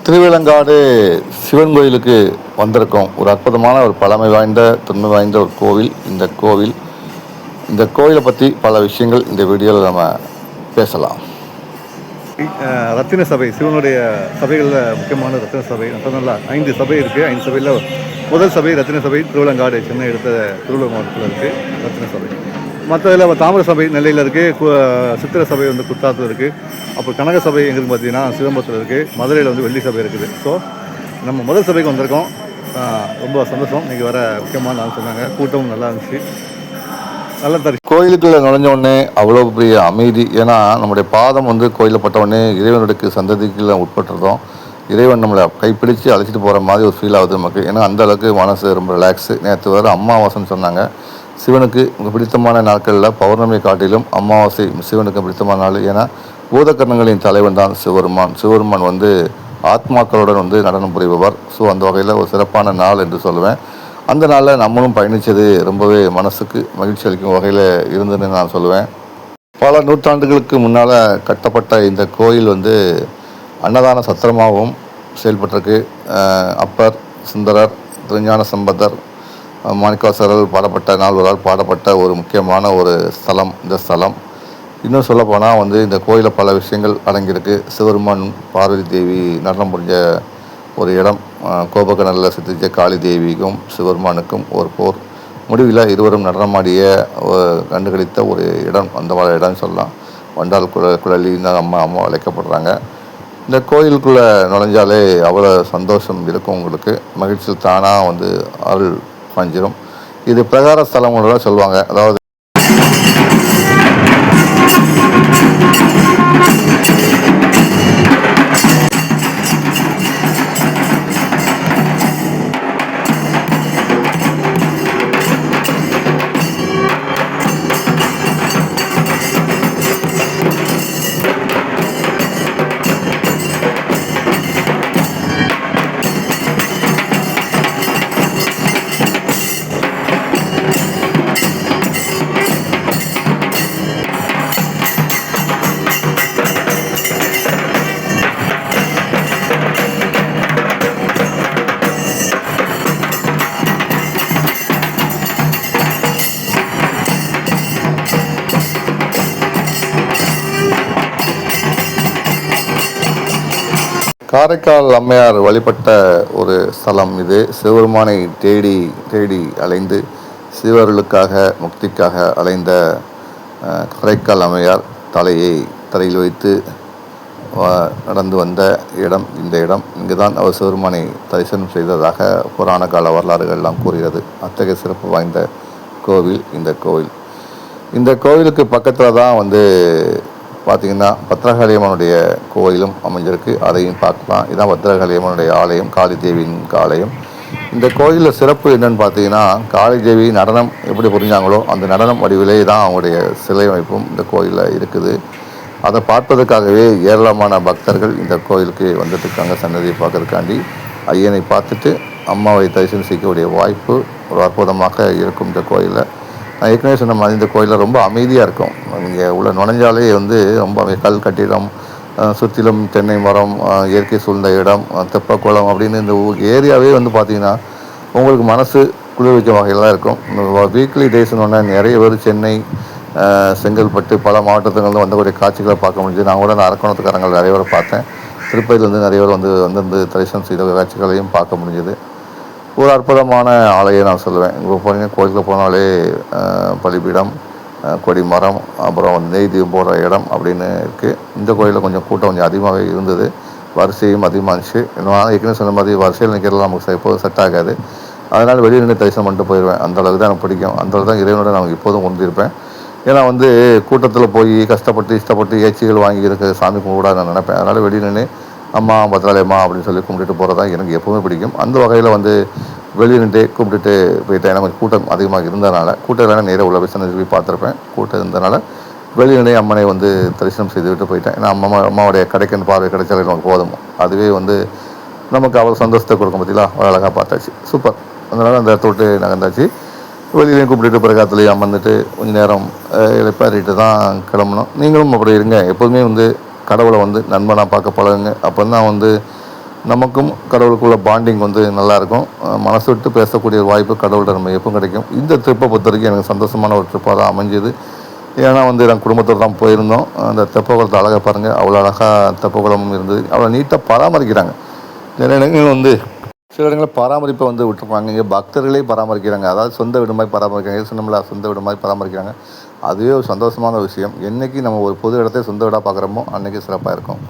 திருவிலங்காடு சிவன் கோயிலுக்கு வந்திருக்கோம். ஒரு அற்புதமான ஒரு பழமை வாய்ந்த தொன்மை வாய்ந்த ஒரு கோவில். இந்த கோவிலை பற்றி பல விஷயங்கள் இந்த வீடியோவில் நம்ம பேசலாம். ரத்தின சபை சிவனுடைய சபைகளில் முக்கியமான ரத்தின சபை சொன்னல 5 சபை இருக்குது. 5 சபையில் முதல் சபை ரத்தின சபை திருவிலங்காடு, சென்னை எடுத்த திருவள்ளூர் மாவட்டத்தில் இருக்குது ரத்தின சபை. மற்றதில் தாமிர சபை நெல்லையில் இருக்குது, சித்திர சபை வந்து குத்தாத்தில் இருக்குது, அப்புறம் கனக சபை எங்களுக்கு பார்த்தீங்கன்னா சிதம்பரத்தில் இருக்குது, மதுரையில் வந்து வெள்ளி சபை இருக்குது. ஸோ நம்ம முதல் சபைக்கு வந்திருக்கோம். ரொம்ப சந்தோஷம். நீங்கள் வர முக்கியமான நாள் சொன்னாங்க, கூட்டமும் நல்லா இருந்துச்சு. கோயிலுக்குள்ள நுழைஞ்ச உடனே அவ்வளோ பெரிய அமைதி. ஏன்னா நம்முடைய பாதம் வந்து கோயிலில் பட்ட உடனே இறைவனுடைய சந்ததிக்குள்ள உட்பட்டுறதும், இறைவன் நம்மளை கைப்பிடிச்சு அழைச்சிட்டு போகிற மாதிரி ஒரு ஃபீல் ஆகுது நமக்கு. ஏன்னா அந்த அளவுக்கு மனசு ரொம்ப ரிலாக்ஸு. நேற்று வேறு அமாவாசைன்னு சொன்னாங்க. சிவனுக்கு பிடித்தமான நாட்களில் பௌர்ணமி காட்டிலும் அமாவாசை சிவனுக்கு பிடித்தமான நாள். ஏன்னா பூதக்கரணங்களின் தலைவன் தான் சிவபெருமான் வந்து ஆத்மாக்களுடன் வந்து நடனம் புரிபவர். ஸோ அந்த வகையில் ஒரு சிறப்பான நாள் என்று சொல்லுவேன். அந்த நாளில் நம்மளும் பயணித்தது ரொம்பவே மனசுக்கு மகிழ்ச்சி அளிக்கும் வகையில் இருந்ததுன்னு நான் சொல்லுவேன். பல நூற்றாண்டுகளுக்கு முன்னால் கட்டப்பட்ட இந்த கோயில் வந்து அன்னதான சத்திரமாகவும் செயல்பட்டிருக்கு. அப்பர், சுந்தரர், திருஞான சம்பந்தர், மாணிக்கவாசகர்கள் பாடப்பட்ட நால்வரால் பாடப்பட்ட ஒரு முக்கியமான ஒரு ஸ்தலம் இந்த ஸ்தலம். இன்னும் சொல்லப்போனால் வந்து இந்த கோயிலில் பல விஷயங்கள் அடங்கியிருக்கு. சிவபெருமான், பார்வதி தேவி நடனம் புரிஞ்ச ஒரு இடம். கோபக்கடலில் சித்திச்ச காளி தேவிக்கும் சிவபெருமானுக்கும் ஒரு போர் முடிவில் இருவரும் நடனமாடிய கண்டுகளித்த ஒரு இடம். அந்த இடம்னு சொல்லலாம். வண்டால் குழலின்னு அம்மா அழைக்கப்படுறாங்க. இந்த கோயிலுக்குள்ளே நுழைஞ்சாலே அவ்வளோ சந்தோஷம் இருக்கும். உங்களுக்கு மகிழ்ச்சியில் தானாக வந்து அருள் பாஞ்சிரும். இது பிரகார ஸ்தலங்களோட சொல்லுவாங்க. அதாவது காரைக்கால் அம்மையார் வழிபட்ட ஒரு ஸ்தலம் இது. சிவபெருமானை தேடி அலைந்து சிவர்களுக்காக முக்திக்காக அலைந்த காரைக்கால் அம்மையார் தலையை தரையில் வைத்து நடந்து வந்த இடம் இந்த இடம். இங்கு தான் அவர் சிவபெருமானை தரிசனம் செய்ததாக புராண கால வரலாறுகள் எல்லாம் கூறுகிறது. அத்தகைய சிறப்பு வாய்ந்த கோவில் இந்த கோவில். இந்த கோவிலுக்கு பக்கத்தில் தான் வந்து பார்த்திங்கன்னா பத்ரகாளியம்மனுடைய கோயிலும் அமைஞ்சிருக்கு. அதையும் பார்க்கலாம். இதுதான் பத்ரகாளியம்மனுடைய ஆலயம், காளி தேவியின் ஆலயம். இந்த கோயிலில் சிறப்பு என்னென்னு பார்த்தீங்கன்னா, காளி தேவி நடனம் எப்படி புரிஞ்சாங்களோ அந்த நடனம் வடிவிலே தான் அவங்களுடைய சிலை அமைப்பும் இந்த கோயிலில் இருக்குது. அதை பார்ப்பதற்காகவே ஏராளமான பக்தர்கள் இந்த கோயிலுக்கு வந்துட்டுருக்காங்க. சன்னதியை பார்க்கறதுக்காண்டி ஐயனை பார்த்துட்டு அம்மாவை தரிசனம் செய்யக்கூடிய வாய்ப்பு ஒரு அற்புதமாக இருக்கும் இந்த கோயிலில். நான் ஏற்கனவே சொன்ன மாதிரி இந்த கோயிலில் ரொம்ப அமைதியாக இருக்கும். இங்கே உள்ள நுழைஞ்சாலே வந்து ரொம்ப கல் கட்டிடம், சுற்றிலும் தென்னை மரம், இயற்கை சூழ்ந்த இடம், தெப்பக்குளம் அப்படின்னு இந்த ஏரியாவே வந்து பார்த்திங்கன்னா உங்களுக்கு மனசு குளிர்விக்க வகையில் தான் இருக்கும். வீக்லி டேஸ்னு நிறைய பேர் சென்னை, செங்கல்பட்டு பல மாவட்டத்துலேருந்து வந்தக்கூடிய காட்சிகளை பார்க்க முடிஞ்சு. நான் கூட அரக்கோணத்துக்காரங்கள் நிறைய பேர் பார்த்தேன். திருப்பதியிலேருந்து நிறைய பேர் வந்து தரிசனம் செய்த காட்சிகளையும் பார்க்க முடிஞ்சது. ஒரு அற்புதமான ஆலயம் நான் சொல்லுவேன். இப்போ போனீங்கன்னா கோயிலுக்கு போனாலே பலிபீடம், கொடிமரம், அப்புறம் நெய் தீபம் போடுற இடம் அப்படின்னு இருக்குது. இந்த கோயிலில் கூட்டம் கொஞ்சம் அதிகமாகவே இருந்தது. வரிசையும் அதிகமாக இருந்துச்சு. நான் ஏற்கனவே சொன்ன மாதிரி வரிசையில் நிற்கிறதுலாம் நமக்கு எப்போதும் செட் ஆகாது. அதனால் வெளியே நின்று தரிசனம் பண்ணிட்டு போயிடுவேன். அந்தளவுக்கு தான் எனக்கு பிடிக்கும். அந்தளவுக்கு தான் இறைவனோட நான் எப்போதும் கொண்டிருப்பேன். ஏன்னா வந்து கூட்டத்தில் போய் இஷ்டப்பட்டு ஏச்சிகள் வாங்கி இருக்க சாமி கும்பிட நான் நினைப்பேன். அதனால் வெளியே நின்று அம்மா பத்ராலயம்மா அப்படின்னு சொல்லி கும்பிட்டுட்டு போகிறது தான் எனக்கு எப்போவுமே பிடிக்கும். அந்த வகையில் வந்து வெளியே நின்று கூப்பிட்டுட்டு போயிட்டேன். ஏன்னா கொஞ்சம் கூட்டம் அதிகமாக இருந்ததுனால, கூட்டம் இல்லைன்னா நேராக உள்ள போய் சன்னதி போய் பார்த்துருப்பேன். கூட்டம் இருந்ததுனால வெளியே நின்று அம்மனை வந்து தரிசனம் செய்துவிட்டு போயிட்டேன். ஏன்னா அம்மாவுடைய கடைக்கன் பார்வை கிடைச்சாலே நமக்கு போதும். அதுவே வந்து நமக்கு அவ்வளோ சந்தோஷத்தை கொடுக்கும். பார்த்தீங்களா, அவ்வளோ அழகாக பார்த்தாச்சு. சூப்பர். அதனால் அந்த இடத்த விட்டு நகர்ந்தாச்சு. வெளியிலையும் கூப்பிட்டுட்டு பிரகாரத்துலேயும் அமர்ந்துட்டு கொஞ்சம் நேரம் இழைப்பாரிட்டு தான் கிளம்பணும். நீங்களும் அப்படி இருங்க. எப்போதுமே வந்து கடவுளை வந்து நண்பனாக பார்க்க பழகுங்க. அப்போ தான் வந்து நமக்கும் கடவுளுக்குள்ள பாண்டிங் வந்து நல்லாயிருக்கும். மனசு விட்டு பேசக்கூடிய ஒரு வாய்ப்பு கடவுள்கிட்ட நம்ம எப்போ கிடைக்கும். இந்த ட்ரிப்பை பொறுத்த வரைக்கும் எனக்கு சந்தோஷமான ஒரு ட்ரிப்பாக தான் அமைஞ்சுது. ஏன்னா வந்து நாங்கள் குடும்பத்தோடு தான் போயிருந்தோம். அந்த தெப்பக்குளத்தை அழகாக பாருங்கள், அவ்வளோ அழகாக தெப்பக்குளமும் இருந்தது. அவ்வளோ நீட்டாக பராமரிக்கிறாங்க. சில இடங்கள் வந்து சில இடங்களில் பராமரிப்பை வந்து விட்டுருப்பாங்க. இங்கே பக்தர்களே பராமரிக்கிறாங்க. அதாவது சொந்த வீடு மாதிரி பராமரிக்கிறாங்க. சொன்னோம்ல, சொந்த வீடு மாதிரி பராமரிக்கிறாங்க. அதுவே ஒரு சந்தோஷமான விஷயம். என்றைக்கு நம்ம ஒரு பொது இடத்தை சொந்த வீடாக பார்க்குறோமோ அன்றைக்கி சிறப்பாக இருக்கும்.